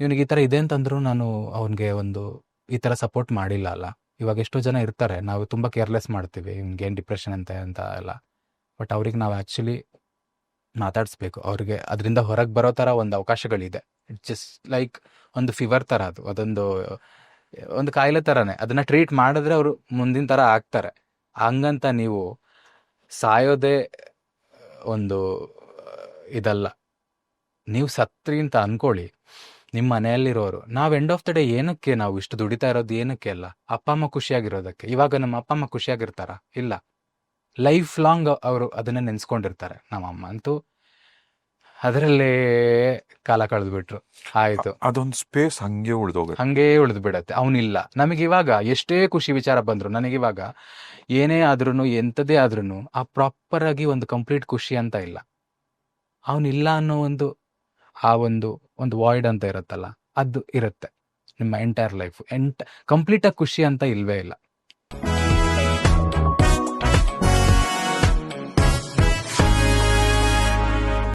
ಇವನಿಗೆ ಈ ಥರ ಇದೆ ಅಂತಂದ್ರು ನಾನು ಅವನಿಗೆ ಈ ಥರ ಸಪೋರ್ಟ್ ಮಾಡಿಲ್ಲ ಅಲ್ಲ. ಇವಾಗ ಎಷ್ಟೋ ಜನ ಇರ್ತಾರೆ, ನಾವು ತುಂಬ ಕೇರ್ಲೆಸ್ ಮಾಡ್ತೀವಿ, ಇವ್ನಿಗೇನು ಡಿಪ್ರೆಷನ್ ಅಂತ ಎಲ್ಲ. ಬಟ್ ಅವ್ರಿಗೆ ನಾವು ಆ್ಯಕ್ಚುಲಿ ಮಾತಾಡಿಸ್ಬೇಕು. ಅವ್ರಿಗೆ ಅದರಿಂದ ಹೊರಗೆ ಬರೋ ಥರ ಒಂದು ಅವಕಾಶಗಳಿದೆ. ಇಟ್ಸ್ ಜಸ್ಟ್ ಲೈಕ್ ಒಂದು ಫೀವರ್ ಥರ ಅದು. ಒಂದು ಕಾಯಿಲೆ ಥರನೇ. ಅದನ್ನು ಟ್ರೀಟ್ ಮಾಡಿದ್ರೆ ಅವರು ಮುಂದಿನ ಥರ ಆಗ್ತಾರೆ. ಹಂಗಂತ ನೀವು ಸಾಯೋದೇ ಒಂದು ಇದಲ್ಲ. ನೀವು ಸತ್ರಿ ಅಂತ ಅನ್ಕೊಳ್ಳಿ, ನಿಮ್ಮ ಮನೆಯಲ್ಲಿರೋರು, ನಾವು ಎಂಡ್ ಆಫ್ ದ ಡೇ ಏನಕ್ಕೆ ನಾವು ಇಷ್ಟು ದುಡಿತಾ ಇರೋದು? ಏನಕ್ಕೆ ಅಲ್ಲ, ಅಪ್ಪ ಅಮ್ಮ ಖುಷಿಯಾಗಿರೋದಕ್ಕೆ. ಇವಾಗ ನಮ್ಮ ಅಪ್ಪ ಅಮ್ಮ ಖುಷಿಯಾಗಿರ್ತಾರ? ಇಲ್ಲ. ಲೈಫ್ ಲಾಂಗ್ ಅವರು ಅದನ್ನೇ ನೆನೆಸ್ಕೊಂಡಿರ್ತಾರೆ. ನಮ್ಮ ಅಮ್ಮ ಅಂತೂ ಅದರಲ್ಲೇ ಕಾಲ ಕಳೆದ್ಬಿಟ್ರು, ಆಯಿತು. ಅದೊಂದು ಸ್ಪೇಸ್ ಹಂಗೆ ಉಳಿದು ಬಿಡತ್ತೆ. ಅವನಿಲ್ಲ. ನಮಗೆ ಇವಾಗ ಎಷ್ಟೇ ಖುಷಿ ವಿಚಾರ ಬಂದ್ರು, ನನಗಿವಾಗ ಏನೇ ಆದ್ರೂ ಎಂಥದೇ ಆದ್ರೂ ಆ ಪ್ರಾಪರ್ ಆಗಿ ಒಂದು ಕಂಪ್ಲೀಟ್ ಖುಷಿ ಅಂತ ಇಲ್ಲ. ಅವನಿಲ್ಲ ಅನ್ನೋ ಒಂದು ವಾಯ್ಡ್ ಅಂತ ಇರುತ್ತಲ್ಲ, ಅದು ಇರುತ್ತೆ ನಿಮ್ಮ ಎಂಟೈರ್ ಲೈಫ್. ಕಂಪ್ಲೀಟಾಗಿ ಖುಷಿ ಅಂತ ಇಲ್ವೇ ಇಲ್ಲ.